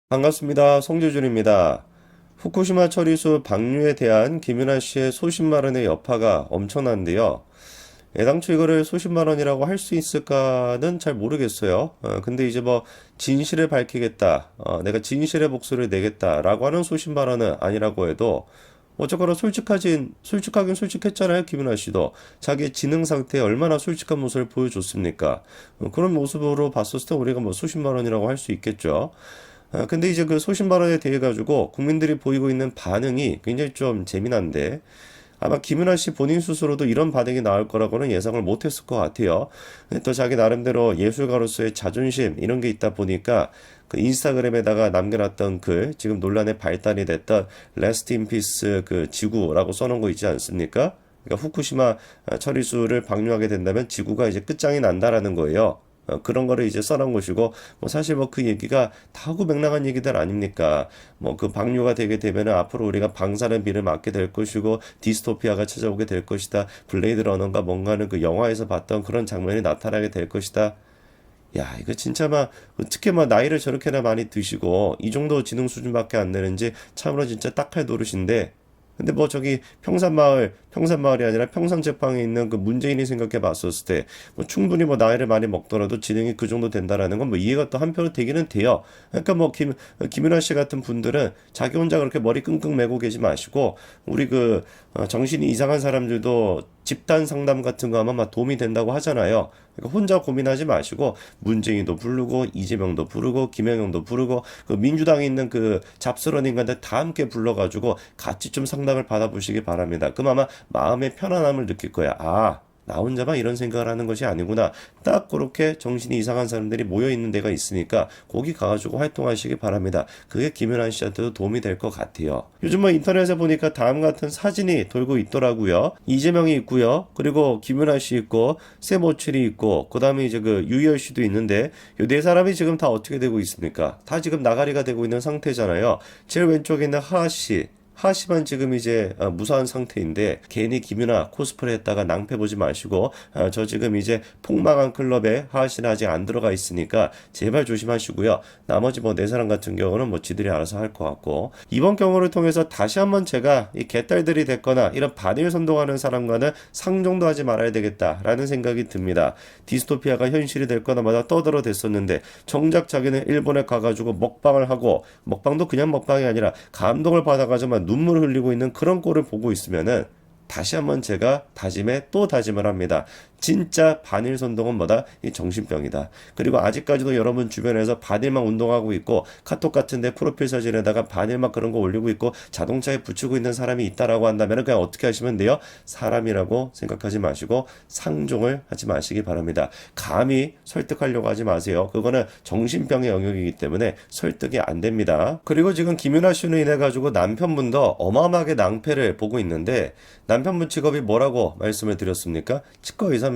반갑습니다. 송재준입니다. 후쿠시마 처리수 방류에 대한 김윤아 씨의 수십만 원의 여파가 엄청난데요. 애당초 이거를 수십만 원이라고 할 수 있을까는 잘 모르겠어요. 근데 이제 뭐 진실을 밝히겠다, 내가 진실의 목소리를 내겠다라고 하는 수십만 원은 아니라고 해도 어쨌거나 솔직하긴 솔직했잖아요. 김윤아 씨도 자기 지능 상태에 얼마나 솔직한 모습을 보여줬습니까? 그런 모습으로 봤었을 때 우리가 뭐 수십만 원이라고 할 수 있겠죠. 근데 이제 그 소신 발언에 대해 가지고 국민들이 보이고 있는 반응이 굉장히 좀 재미난데 아마 김윤아 씨 본인 스스로도 이런 반응이 나올 거라고는 예상을 못했을 것 같아요. 또 자기 나름대로 예술가로서의 자존심 이런 게 있다 보니까 그 인스타그램에다가 남겨놨던 글 지금 논란의 발단이 됐던 Rest in Peace 그 지구라고 써놓은 거 있지 않습니까? 그러니까 후쿠시마 처리수를 방류하게 된다면 지구가 이제 끝장이 난다라는 거예요. 그런 거를 이제 써놓은 것이고, 뭐 사실 뭐 그 얘기가 다하고 맥락한 얘기들 아닙니까? 뭐 그 방류가 되게 되면은 앞으로 우리가 방사능 비를 맞게 될 것이고, 디스토피아가 찾아오게 될 것이다. 블레이드 러너가 뭔가는 그 영화에서 봤던 그런 장면이 나타나게 될 것이다. 야, 이거 진짜 막, 어떻게 막 나이를 저렇게나 많이 드시고, 이 정도 지능 수준밖에 안 되는지 참으로 진짜 딱할 노릇인데, 근데 뭐 저기 평산마을이 아니라 평산제방에 있는 그 문재인이 생각해 봤었을 때, 뭐 충분히 뭐 나이를 많이 먹더라도 지능이 그 정도 된다라는 건 뭐 이해가 또 한편으로 되기는 돼요. 그러니까 뭐 김윤아 씨 같은 분들은 자기 혼자 그렇게 머리 끙끙 매고 계지 마시고, 우리 정신이 이상한 사람들도 집단 상담 같은 거 하면 막 도움이 된다고 하잖아요. 그러니까 혼자 고민하지 마시고 문재인도 부르고 이재명도 부르고 김영영도 부르고 그 민주당에 있는 그 잡스런 인간들 다 함께 불러가지고 같이 좀 상담을 받아보시기 바랍니다. 그럼 아마 마음의 편안함을 느낄 거야. 아, 나 혼자만 이런 생각을 하는 것이 아니구나. 딱 그렇게 정신이 이상한 사람들이 모여 있는 데가 있으니까 거기 가가지고 활동하시기 바랍니다. 그게 김연아 씨한테도 도움이 될 것 같아요. 요즘 뭐 인터넷에 보니까 다음 같은 사진이 돌고 있더라고요. 이재명이 있고요. 그리고 김연아 씨 있고 세모칠이 있고 그다음에 이제 그 유희열 씨도 있는데 이 네 사람이 지금 다 어떻게 되고 있습니까? 다 지금 나가리가 되고 있는 상태잖아요. 제일 왼쪽에 있는 하하 씨. 하시만 지금 이제 무사한 상태인데 괜히 김윤아 코스프레 했다가 낭패 보지 마시고 저 지금 이제 폭망한 클럽에 하하씨는 아직 안 들어가 있으니까 제발 조심하시고요. 나머지 뭐 네 사람 같은 경우는 뭐 지들이 알아서 할 것 같고 이번 경우를 통해서 다시 한번 제가 이 개딸들이 됐거나 이런 반일 선동하는 사람과는 상종도 하지 말아야 되겠다라는 생각이 듭니다. 디스토피아가 현실이 될 거나마다 떠들어 댔었는데 정작 자기는 일본에 가가지고 먹방을 하고 먹방도 그냥 먹방이 아니라 감동을 받아가지고 눈물 흘리고 있는 그런 꼴을 보고 있으면은 다시 한번 제가 다짐에 또 다짐을 합니다. 진짜 반일 선동은 뭐다? 이 정신병이다. 그리고 아직까지도 여러분 주변에서 반일만 운동하고 있고 카톡 같은데 프로필 사진에다가 반일만 그런 거 올리고 있고 자동차에 붙이고 있는 사람이 있다라고 한다면 그냥 어떻게 하시면 돼요? 사람이라고 생각하지 마시고 상종을 하지 마시기 바랍니다. 감히 설득하려고 하지 마세요. 그거는 정신병의 영역이기 때문에 설득이 안 됩니다. 그리고 지금 김윤아 씨로 인해 가지고 남편분도 어마어마하게 낭패를 보고 있는데 남편분 직업이 뭐라고 말씀을 드렸습니까? 치과 의사입니다.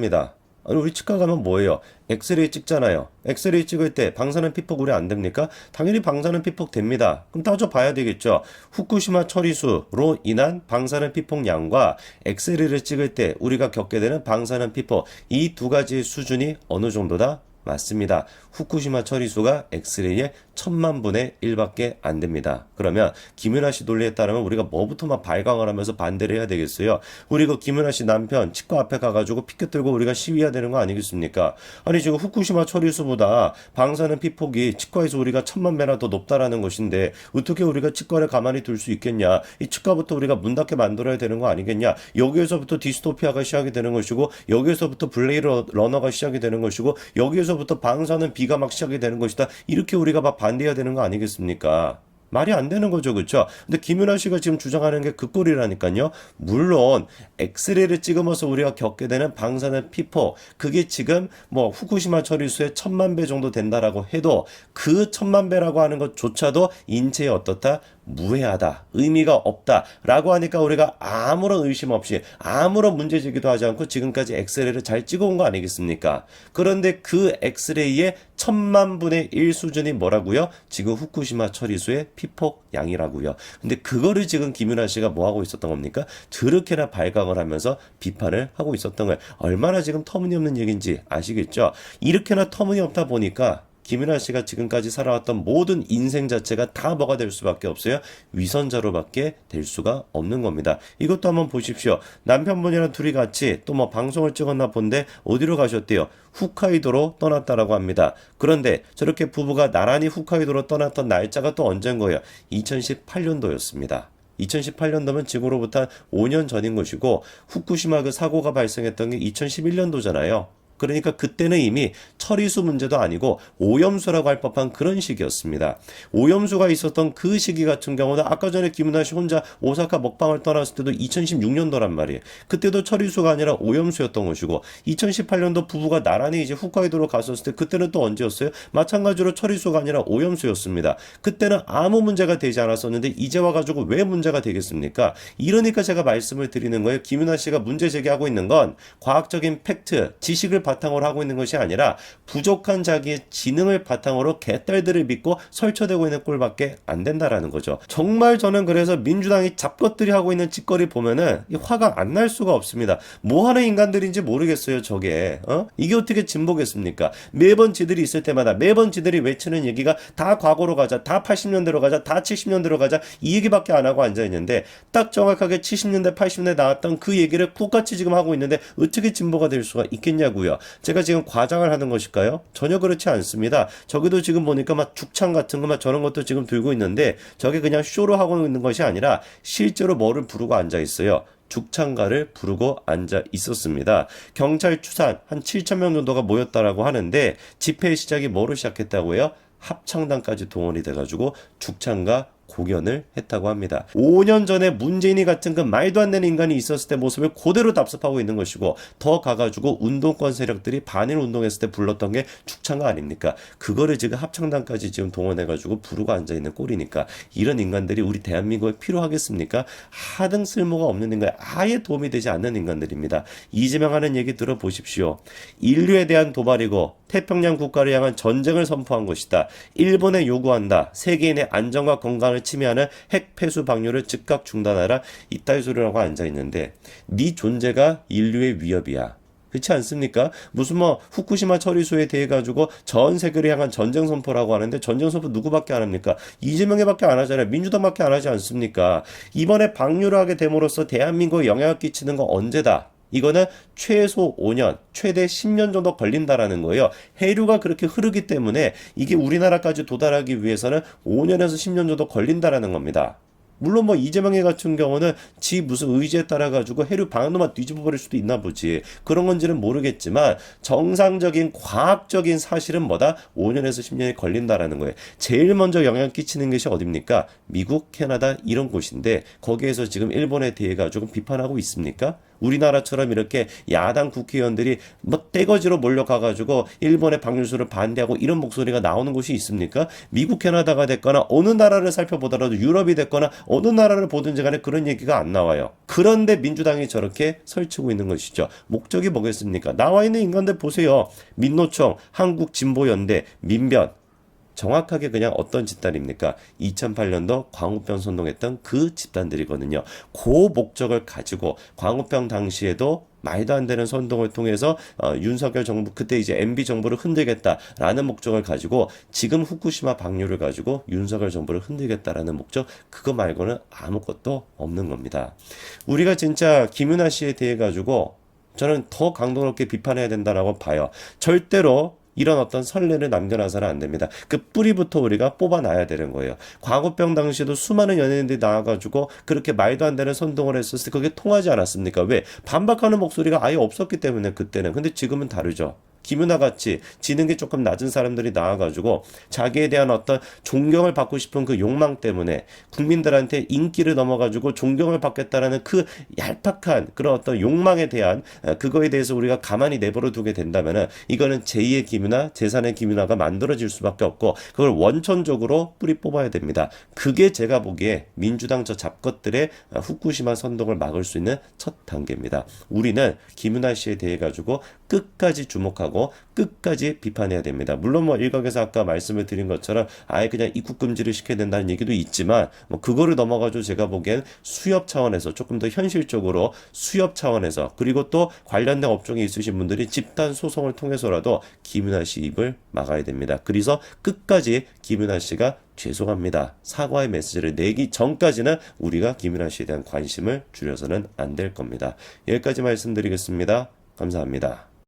아니 우리 치과 가면 뭐예요? 엑스레이 찍잖아요. 엑스레이 찍을 때 방사능 피폭 우려 안 됩니까? 당연히 방사능 피폭 됩니다. 그럼 따져봐야 되겠죠. 후쿠시마 처리수로 인한 방사능 피폭량과 엑스레이를 찍을 때 우리가 겪게 되는 방사능 피폭 이 두 가지의 수준이 어느 정도다? 맞습니다. 후쿠시마 처리수가 엑스레이의 1000만 분의 1밖에 안 됩니다. 그러면 김윤아 씨 논리에 따르면 우리가 뭐부터 막 발광을 하면서 반대를 해야 되겠어요? 우리 그 김윤아 씨 남편 치과 앞에 가가지고 피켓 들고 우리가 시위해야 되는 거 아니겠습니까? 아니 지금 후쿠시마 처리수보다 방사능 피폭이 치과에서 우리가 1000만 배나 더 높다라는 것인데 어떻게 우리가 치과를 가만히 둘 수 있겠냐? 이 치과부터 우리가 문 닫게 만들어야 되는 거 아니겠냐? 여기에서부터 디스토피아가 시작이 되는 것이고 여기에서부터 블레이드 러너가 시작이 되는 것이고 여기에서부터 방사능 비가 막 시작이 되는 것이다. 이렇게 우리가 막 반대해야 되는 거 아니겠습니까? 말이 안 되는 거죠, 그렇죠? 근데 김윤아 씨가 지금 주장하는 게 그 꼴이라니까요. 물론 엑스레이를 찍으면서 우리가 겪게 되는 방사능 피폭 그게 지금 뭐 후쿠시마 처리수의 1000만 배 정도 된다라고 해도 그 1000만 배라고 하는 것조차도 인체에 어떻다? 무해하다, 의미가 없다라고 하니까 우리가 아무런 의심 없이 아무런 문제제기도 하지 않고 지금까지 엑스레이를 잘 찍어온 거 아니겠습니까? 그런데 그 엑스레이의 1000만 분의 1 수준이 뭐라고요? 지금 후쿠시마 처리수의 피폭량이라고요. 근데 그거를 지금 김윤아 씨가 뭐 하고 있었던 겁니까? 저렇게나 발광을 하면서 비판을 하고 있었던 거예요. 얼마나 지금 터무니없는 얘기인지 아시겠죠? 이렇게나 터무니없다 보니까 김윤아 씨가 지금까지 살아왔던 모든 인생 자체가 다 뭐가 될 수밖에 없어요? 위선자로밖에 될 수가 없는 겁니다. 이것도 한번 보십시오. 남편분이랑 둘이 같이 또 뭐 방송을 찍었나 본데 어디로 가셨대요? 홋카이도로 떠났다라고 합니다. 그런데 저렇게 부부가 나란히 홋카이도로 떠났던 날짜가 또 언제인 거예요? 2018년도였습니다. 2018년도면 지금으로부터 5년 전인 것이고 후쿠시마 그 사고가 발생했던 게 2011년도잖아요. 그러니까 그때는 이미 처리수 문제도 아니고 오염수라고 할 법한 그런 시기였습니다. 오염수가 있었던 그 시기 같은 경우는 아까 전에 김은하 씨 혼자 오사카 먹방을 떠났을 때도 2016년도란 말이에요. 그때도 처리수가 아니라 오염수였던 것이고 2018년도 부부가 나란히 이제 홋카이도로 갔었을 때 그때는 또 언제였어요? 마찬가지로 처리수가 아니라 오염수였습니다. 그때는 아무 문제가 되지 않았었는데 이제 와가지고 왜 문제가 되겠습니까? 이러니까 제가 말씀을 드리는 거예요. 김윤아 씨가 문제 제기하고 있는 건 과학적인 팩트, 지식을 바탕으로 하고 있는 것이 아니라 부족한 자기의 지능을 바탕으로 개딸들을 믿고 설쳐대고 있는 꼴밖에 안 된다라는 거죠. 정말 저는 그래서 민주당이 잡것들이 하고 있는 짓거리 보면은 화가 안 날 수가 없습니다. 뭐 하는 인간들인지 모르겠어요, 저게. 이게 어떻게 진보겠습니까? 매번 지들이 있을 때마다 매번 지들이 외치는 얘기가 다 과거로 가자, 다 80년대로 가자, 다 70년대로 가자 이 얘기밖에 안 하고 앉아있는데 딱 정확하게 70년대, 80년대 나왔던 그 얘기를 똑같이 지금 하고 있는데 어떻게 진보가 될 수가 있겠냐고요. 제가 지금 과장을 하는 것일까요? 전혀 그렇지 않습니다. 저기도 지금 보니까 막 죽창 같은 거 막 저런 것도 지금 들고 있는데 저게 그냥 쇼로 하고 있는 것이 아니라 실제로 뭐를 부르고 앉아 있어요. 죽창가를 부르고 앉아 있었습니다. 경찰 추산 한 7천 명 정도가 모였다라고 하는데 집회 시작이 뭐로 시작했다고요? 합창단까지 동원이 돼가지고 죽창가 공연을 했다고 합니다. 5년 전에 문재인이 같은 그 말도 안 되는 인간이 있었을 때 모습을 그대로 답습하고 있는 것이고 더 가가지고 운동권 세력들이 반일 운동했을 때 불렀던 게 죽창가 아닙니까? 그거를 지금 합창단까지 지금 동원해가지고 부르고 앉아있는 꼴이니까 이런 인간들이 우리 대한민국에 필요하겠습니까? 하등 쓸모가 없는 인간, 아예 도움이 되지 않는 인간들입니다. 이재명 하는 얘기 들어보십시오. 인류에 대한 도발이고 태평양 국가를 향한 전쟁을 선포한 것이다. 일본에 요구한다. 세계인의 안전과 건강을 침해하는 핵 폐수 방류를 즉각 중단하라. 이따위 소리라고 앉아있는데 네 존재가 인류의 위협이야. 그렇지 않습니까? 무슨 뭐 후쿠시마 처리수에 대해 가지고 전 세계를 향한 전쟁 선포라고 하는데 전쟁 선포 누구밖에 안 합니까? 이재명이밖에 안 하잖아요. 민주당밖에 안 하지 않습니까? 이번에 방류를 하게 됨으로써 대한민국에 영향을 끼치는 건 언제다? 이거는 최소 5년, 최대 10년 정도 걸린다라는 거예요. 해류가 그렇게 흐르기 때문에 이게 우리나라까지 도달하기 위해서는 5년에서 10년 정도 걸린다라는 겁니다. 물론 뭐 이재명이 같은 경우는 지 무슨 의지에 따라 가지고 해류 방안도만 뒤집어 버릴 수도 있나 보지. 그런 건지는 모르겠지만 정상적인 과학적인 사실은 뭐다? 5년에서 10년이 걸린다라는 거예요. 제일 먼저 영향 끼치는 것이 어딥니까? 미국, 캐나다 이런 곳인데 거기에서 지금 일본에 대해 가지고 비판하고 있습니까? 우리나라처럼 이렇게 야당 국회의원들이 뭐 떼거지로 몰려가가지고 일본의 방류수를 반대하고 이런 목소리가 나오는 곳이 있습니까? 미국, 캐나다가 됐거나 어느 나라를 살펴보더라도 유럽이 됐거나 어느 나라를 보든지 간에 그런 얘기가 안 나와요. 그런데 민주당이 저렇게 설치고 있는 것이죠. 목적이 뭐겠습니까? 나와 있는 인간들 보세요. 민노총, 한국진보연대, 민변. 정확하게 그냥 어떤 집단입니까? 2008년도 광우병 선동했던 그 집단들이거든요. 그 목적을 가지고 광우병 당시에도 말도 안 되는 선동을 통해서 윤석열 정부 그때 이제 MB 정부를 흔들겠다라는 목적을 가지고 지금 후쿠시마 방류를 가지고 윤석열 정부를 흔들겠다라는 목적 그거 말고는 아무것도 없는 겁니다. 우리가 진짜 김윤아 씨에 대해 가지고 저는 더 강도 높게 비판해야 된다라고 봐요. 절대로 이런 어떤 선례를 남겨놔서는 안 됩니다. 그 뿌리부터 우리가 뽑아놔야 되는 거예요. 광우병 당시에도 수많은 연예인들이 나와가지고 그렇게 말도 안 되는 선동을 했었을 때 그게 통하지 않았습니까? 왜? 반박하는 목소리가 아예 없었기 때문에 그때는. 근데 지금은 다르죠. 김윤아 같이 지능이 조금 낮은 사람들이 나와가지고 자기에 대한 어떤 존경을 받고 싶은 그 욕망 때문에 국민들한테 인기를 넘어가지고 존경을 받겠다라는 그 얄팍한 그런 어떤 욕망에 대한 그거에 대해서 우리가 가만히 내버려 두게 된다면은 이거는 제2의 김윤아, 제3의 김윤아가 만들어질 수밖에 없고 그걸 원천적으로 뿌리 뽑아야 됩니다. 그게 제가 보기에 민주당 저 잡것들의 후쿠시마 선동을 막을 수 있는 첫 단계입니다. 우리는 김윤아 씨에 대해 가지고 끝까지 주목하고 하고 끝까지 비판해야 됩니다. 물론 뭐 일각에서 아까 말씀을 드린 것처럼 아예 그냥 입국 금지를 시켜야 된다는 얘기도 있지만 뭐 그거를 넘어가지고 제가 보기엔 수협 차원에서 조금 더 현실적으로 수협 차원에서 그리고 또 관련된 업종에 있으신 분들이 집단 소송을 통해서라도 김윤아 씨 입을 막아야 됩니다. 그래서 끝까지 김윤아 씨가 죄송합니다. 사과의 메시지를 내기 전까지는 우리가 김윤아 씨에 대한 관심을 줄여서는 안 될 겁니다. 여기까지 말씀드리겠습니다. 감사합니다.